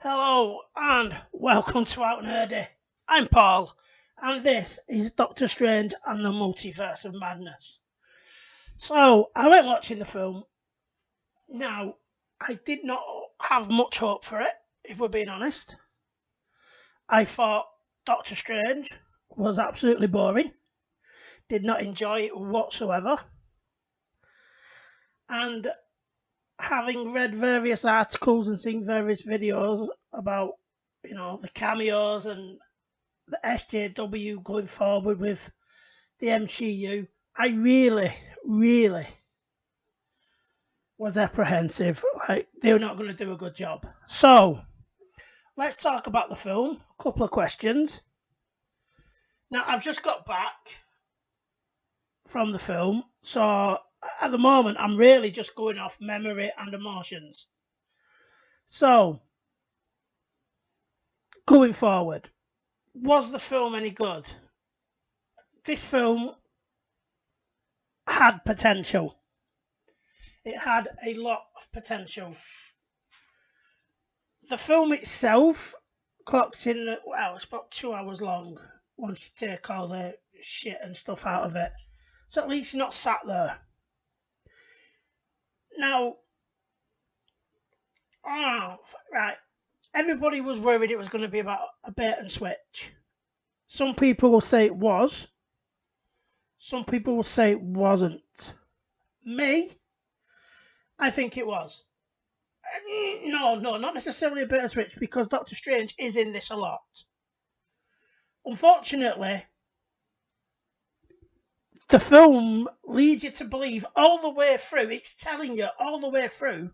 Hello and welcome to Out and Nerdy. I'm Paul, and this is Doctor Strange and the Multiverse of Madness. So, I went watching the film. Now, I did not have much hope for it, if we're being honest. I thought Doctor Strange was absolutely boring, did not enjoy it whatsoever, and having read various articles and seen various videos about, the cameos and the SJW going forward with the MCU, I really was apprehensive. Like, they were not going to do a good job. So, let's talk about the film. A couple of questions. Now, I've just got back from the film, so at the moment, I'm really just going off memory and emotions. So, going forward, was the film any good? This film had potential. It had a lot of potential. The film itself clocks in, well, it's about 2 hours long once you take all the shit and stuff out of it. So at least you're not sat there. Now, right, everybody was worried it was going to be about a bait and switch. Some people will say it was. Some people will say it wasn't. Me, I think it was. No, not necessarily a bait and switch, because Doctor Strange is in this a lot. Unfortunately, the film leads you to believe all the way through, it's telling you all the way through,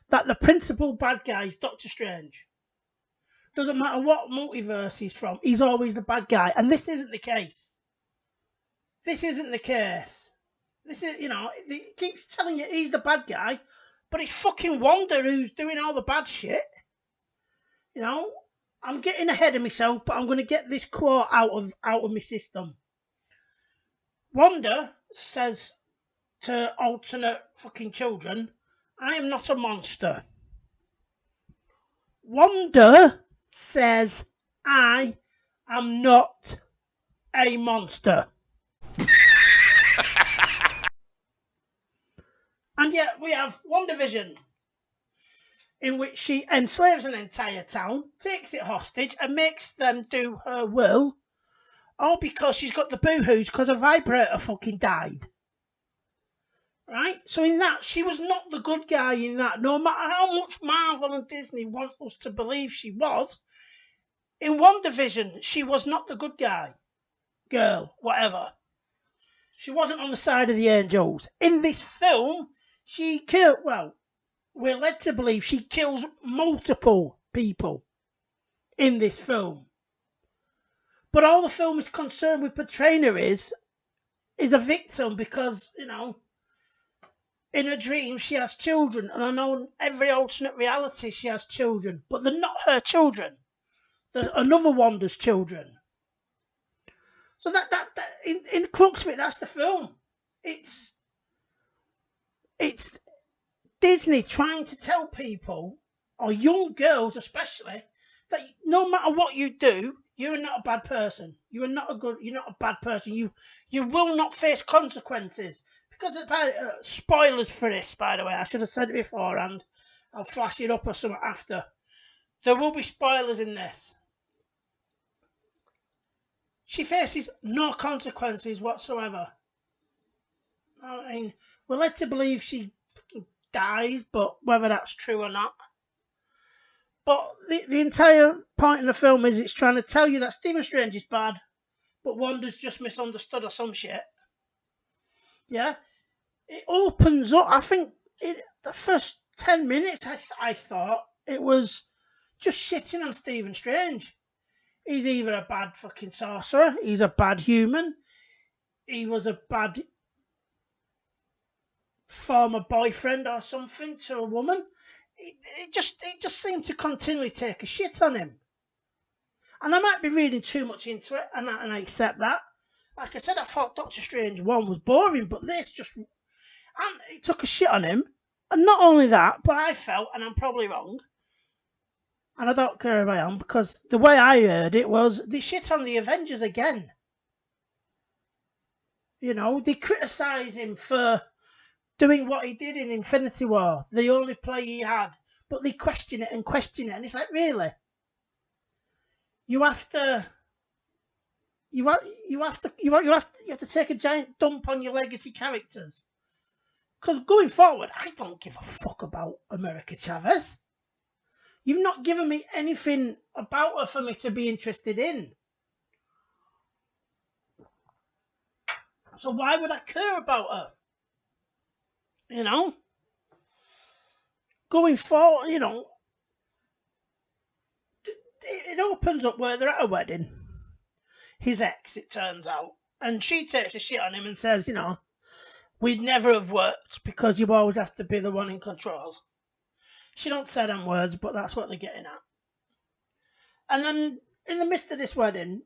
that the principal bad guy is Doctor Strange. Doesn't matter what multiverse he's from, he's always the bad guy. And this isn't the case. This isn't the case. This is, it keeps telling you he's the bad guy, but it's fucking Wanda who's doing all the bad shit. I'm getting ahead of myself, but I'm going to get this quote out of my system. Wanda says to alternate fucking children, I am not a monster. Wanda says, I am not a monster. And yet we have WandaVision, in which she enslaves an entire town, takes it hostage, and makes them do her will, all because she's got the boo-hoos because her vibrator fucking died. Right? So in that, she was not the good guy in that, no matter how much Marvel and Disney want us to believe she was. In WandaVision, she was not the good guy. Girl, whatever. She wasn't on the side of the angels. In this film, she killed, we're led to believe she kills multiple people in this film. But all the film is concerned with portraying her is a victim because, in her dreams she has children. And I know in every alternate reality she has children, but they're not her children. They're another Wanda's children. So that in the crux of it, that's the film. It's Disney trying to tell people, or young girls especially, that no matter what you do, you're not a bad person. You're not a bad person. You will not face consequences. Because spoilers for this, by the way, I should have said it before, and I'll flash it up or something after. There will be spoilers in this. She faces no consequences whatsoever. I mean, we're led to believe she dies, but whether that's true or not. But the entire point in the film is it's trying to tell you that Stephen Strange is bad, but Wanda's just misunderstood or some shit. Yeah? It opens up, I think, the first 10 minutes, I thought, it was just shitting on Stephen Strange. He's either a bad fucking sorcerer, he's a bad human, he was a bad former boyfriend or something to a woman. It just seemed to continually take a shit on him. And I might be reading too much into it, and I accept that. Like I said, I thought Doctor Strange 1 was boring, but this just... And it took a shit on him. And not only that, but I felt, and I'm probably wrong, And I don't care if I am, because the way I heard it was they shit on the Avengers again. You know, they criticise him for doing what he did in Infinity War, the only play he had. But they question it and question it, and it's like, really? You have to, you have to take a giant dump on your legacy characters. Because going forward, I don't give a fuck about America Chavez. You've not given me anything about her for me to be interested in. So why would I care about her? You know? Going forward, you know, it opens up where they're at a wedding. His ex, it turns out. And she takes a shit on him and says, you know, we'd never have worked because you always have to be the one in control. She don't say them words, but that's what they're getting at. And then in the midst of this wedding,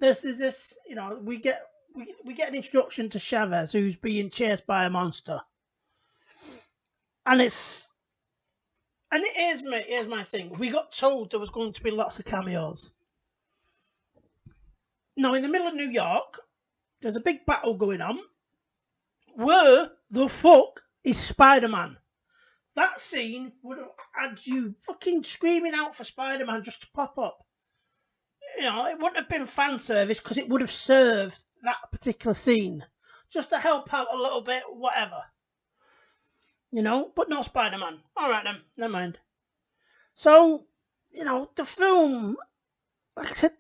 there's this, you know, we get an introduction to Chavez, who's being chased by a monster. And here's my thing. We got told there was going to be lots of cameos. Now, in the middle of New York, there's a big battle going on. Where the fuck is Spider-Man? That scene would have had you fucking screaming out for Spider-Man just to pop up. You know, it wouldn't have been fan service because it would have served that particular scene. Just to help out a little bit, whatever. You know, but no Spider-Man. Alright then, never mind. So, you know, the film, like I said,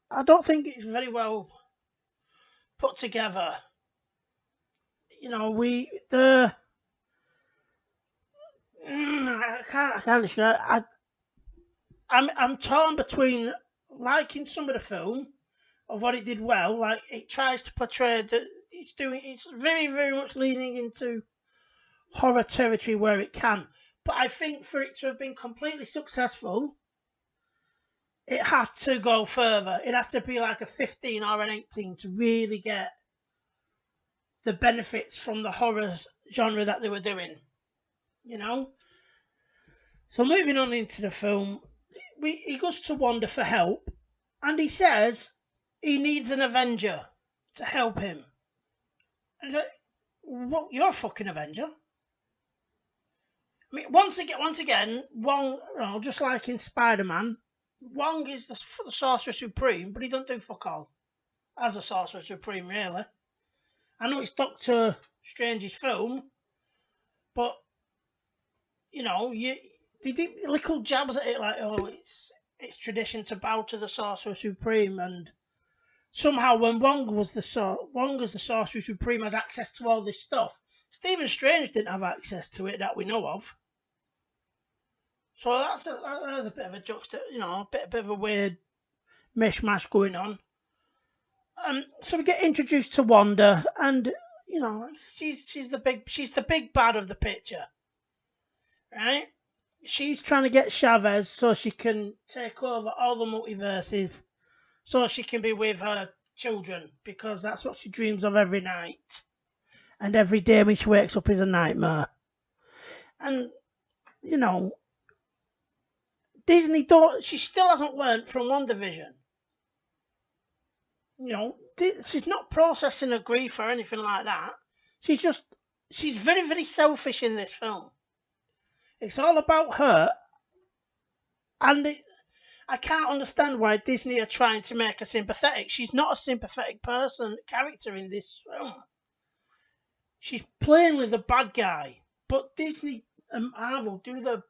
I don't think it's very well put together. You know, I can't describe. I'm torn between liking some of the film of what it did well, like it tries to portray that it's very, very much leaning into horror territory where it can. But I think for it to have been completely successful, it had to go further. It had to be like a 15 or an 18 to really get the benefits from the horror genre that they were doing. You know? So moving on into the film, he goes to Wanda for help, and he says he needs an Avenger to help him. And he's like, "What? You're a fucking Avenger?" I mean, once again, Wong, you know, just like in Spider-Man, Wong is the Sorcerer Supreme, but he don't do fuck all as a Sorcerer Supreme, really. I know it's Doctor Strange's film, but you know, they did little jabs at it like, oh, it's tradition to bow to the Sorcerer Supreme, and somehow when Wong as the Sorcerer Supreme has access to all this stuff, Stephen Strange didn't have access to it that we know of. So that's a bit of a you know, a bit of a weird mishmash going on. So we get introduced to Wanda, and you know, she's the big bad of the picture, right? She's trying to get Chavez so she can take over all the multiverses, so she can be with her children, because that's what she dreams of every night, and every day when she wakes up is a nightmare. And you know, Disney she still hasn't learnt from WandaVision. You know, she's not processing her grief or anything like that. She's very, very selfish in this film. It's all about her, and I can't understand why Disney are trying to make her sympathetic. She's not a sympathetic character in this film. She's plainly the bad guy, but Disney and Marvel do their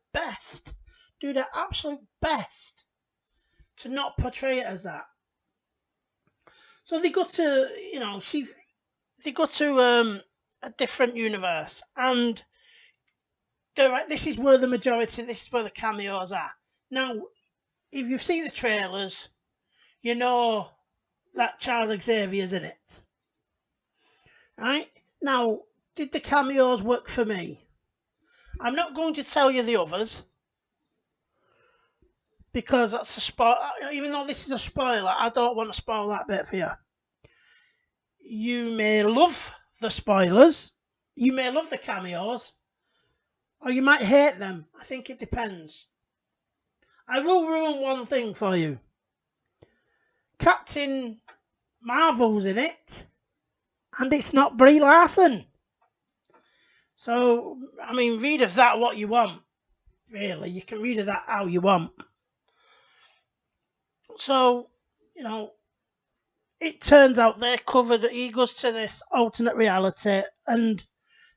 absolute best to not portray it as that. So they go to, you know, they go to a different universe, and they're right. This is where the cameos are. Now, if you've seen the trailers, you know that Charles Xavier's in it. Right? Now, did the cameos work for me? I'm not going to tell you the others, because that's a spoiler. Even though this is a spoiler, I don't want to spoil that bit for you. You may love the spoilers, you may love the cameos, or you might hate them. I think it depends. I will ruin one thing for you. Captain Marvel's in it, and it's not Brie Larson. So, I mean, read of that what you want. Really, you can read of that how you want. So, you know, it turns out they're covered. He goes to this alternate reality, and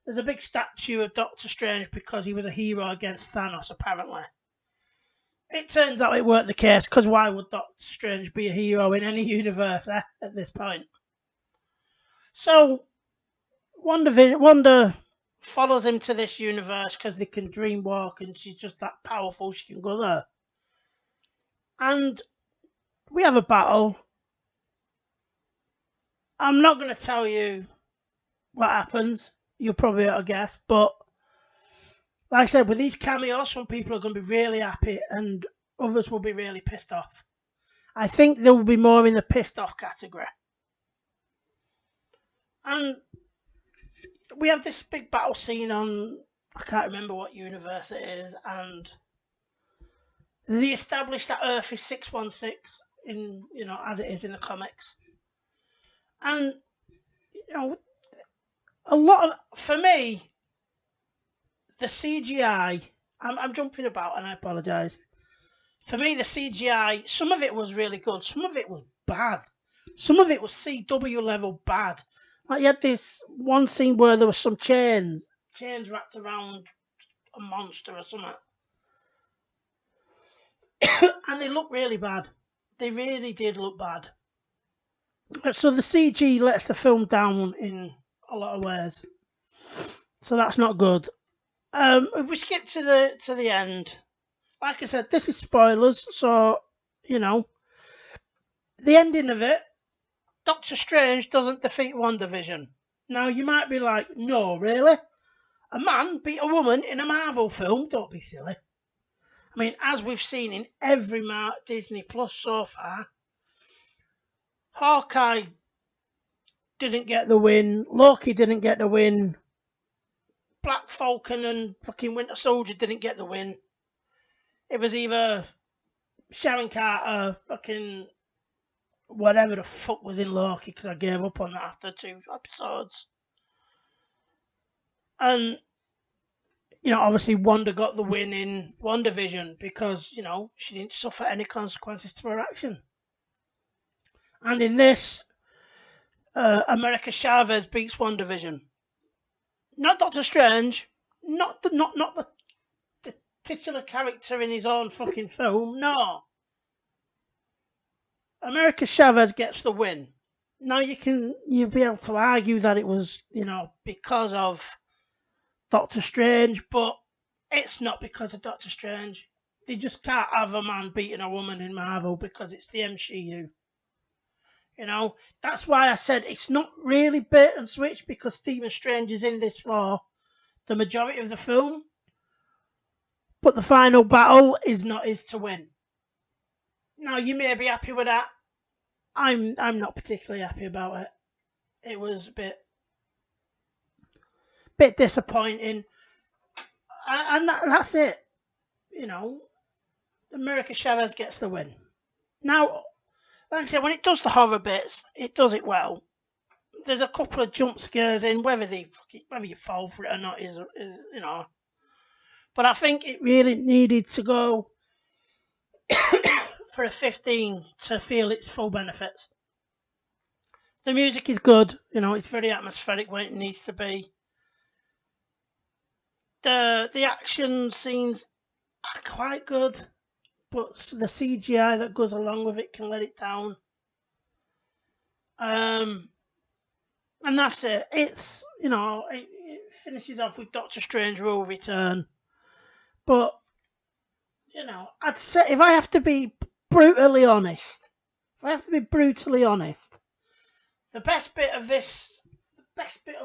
there's a big statue of Doctor Strange because he was a hero against Thanos, apparently. It turns out it weren't the case, because why would Doctor Strange be a hero in any universe at this point? So, Wanda follows him to this universe because they can dream walk and she's just that powerful, she can go there. And we have a battle. I'm not going to tell you what happens. You'll probably have a guess, but like I said, with these cameos, some people are going to be really happy and others will be really pissed off. I think there will be more in the pissed off category. And we have this big battle scene on, I can't remember what universe it is, and they established that Earth is 616 in, as it is in the comics. And, a lot of, for me, the CGI, I'm jumping about and I apologise. For me, the CGI, some of it was really good, some of it was bad. Some of it was CW level bad. Like you had this one scene where there was some chains wrapped around a monster or something. And they looked really bad. They really did look bad. So the CG lets the film down in a lot of ways. So that's not good. If we skip to the end, like I said, this is spoilers, so the ending of it, Doctor Strange doesn't defeat WandaVision. Now you might be like, no, really? A man beat a woman in a Marvel film? Don't be silly. I mean, as we've seen in every Disney Plus so far, Hawkeye didn't get the win, Loki didn't get the win, Black Falcon and fucking Winter Soldier didn't get the win. It was either Sharon Carter, fucking whatever the fuck was in Loki, because I gave up on that after 2 episodes. And, obviously Wanda got the win in WandaVision because, she didn't suffer any consequences to her action. And in this, America Chavez beats WandaVision. Not Doctor Strange, not the titular character in his own fucking film, no. America Chavez gets the win. Now you'll be able to argue that it was, because of Doctor Strange, but it's not because of Doctor Strange. They just can't have a man beating a woman in Marvel because it's the MCU. That's why I said it's not really bait and switch, because Stephen Strange is in this for the majority of the film. But the final battle is not his to win. Now, you may be happy with that. I'm not particularly happy about it. It was a bit disappointing. And that's it. America Chavez gets the win. Now, like I said, when it does the horror bits, it does it well. There's a couple of jump scares in, whether you fall for it or not is. But I think it really needed to go for a 15 to feel its full benefits. The music is good, it's very atmospheric when it needs to be. The action scenes are quite good, but the CGI that goes along with it can let it down. And that's it. It's, it finishes off with Doctor Strange will return. But, I'd say if I have to be brutally honest, the best bit of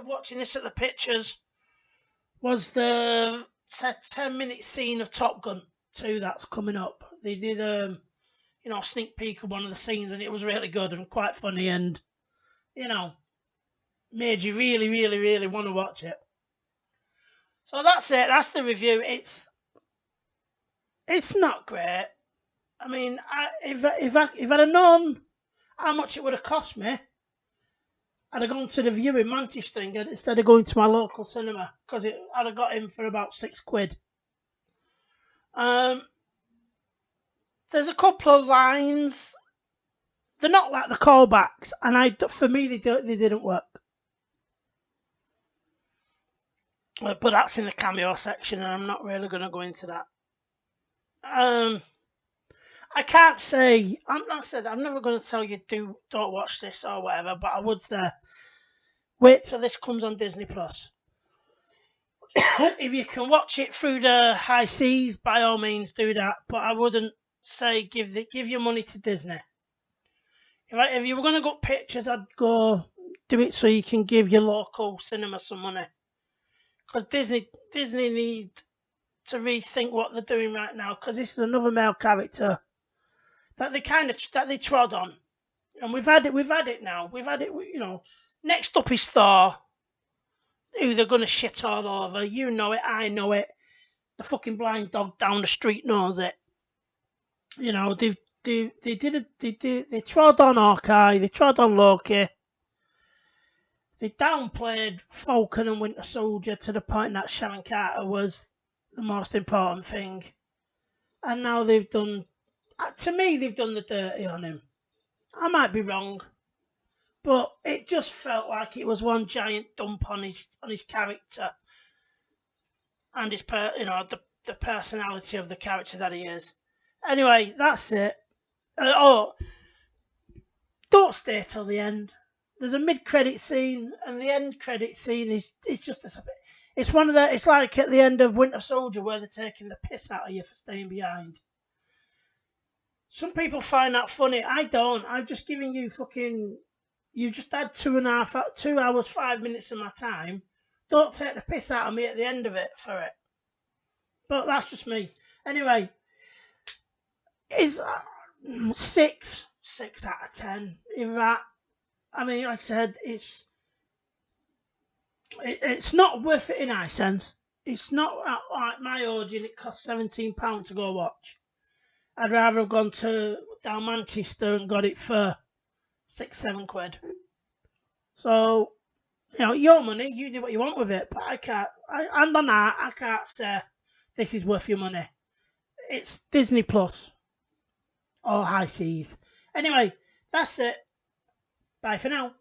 watching this at the pictures was the 10-minute scene of Top Gun 2 that's coming up. They did a sneak peek of one of the scenes, and it was really good and quite funny, and made you really, really, really want to watch it. So that's it. That's the review. It's not great. I mean, if I'd have known how much it would have cost me, I'd have gone to the viewing Manchester instead of going to my local cinema because I'd have got in for about £6. Um, there's a couple of lines. They're not like the callbacks, and for me they didn't work. But that's in the cameo section, and I'm not really going to go into that. I can't say. I'm never going to tell you don't watch this or whatever. But I would say wait till this comes on Disney Plus. If you can watch it through the high seas, by all means do that. But I wouldn't say give your money to Disney. If you were going to get pictures, I'd go do it so you can give your local cinema some money. Because Disney need to rethink what they're doing right now. Because this is another male character that they trod on, and we've had it now. We've had it. Next up is Thor, who they're gonna shit all over. You know it. I know it. The fucking blind dog down the street knows it. They trod on Hawkeye. They trod on Loki. They downplayed Falcon and Winter Soldier to the point that Sharon Carter was the most important thing, and now they've done. To me, they've done the dirty on him. I might be wrong, but it just felt like it was one giant dump on his character and the personality of the character that he is. Anyway, that's it. Don't stay till the end. There's a mid-credit scene, and the end credit scene is just a bit. It's one of the. It's like at the end of Winter Soldier where they're taking the piss out of you for staying behind. Some people find that funny. I don't. I've just given you fucking. You just had 2 hours, 5 minutes of my time. Don't take the piss out of me at the end of it for it. But that's just me. Anyway, is 6 out of 10. If that, I mean, like I said, it's not worth it in eye sense. It's not like my origin. It costs £17 to go watch. I'd rather have gone down Manchester and got it for £6-7. So, your money, you do what you want with it. But I can't. I can't say this is worth your money. It's Disney Plus or High Seas. Anyway, that's it. Bye for now.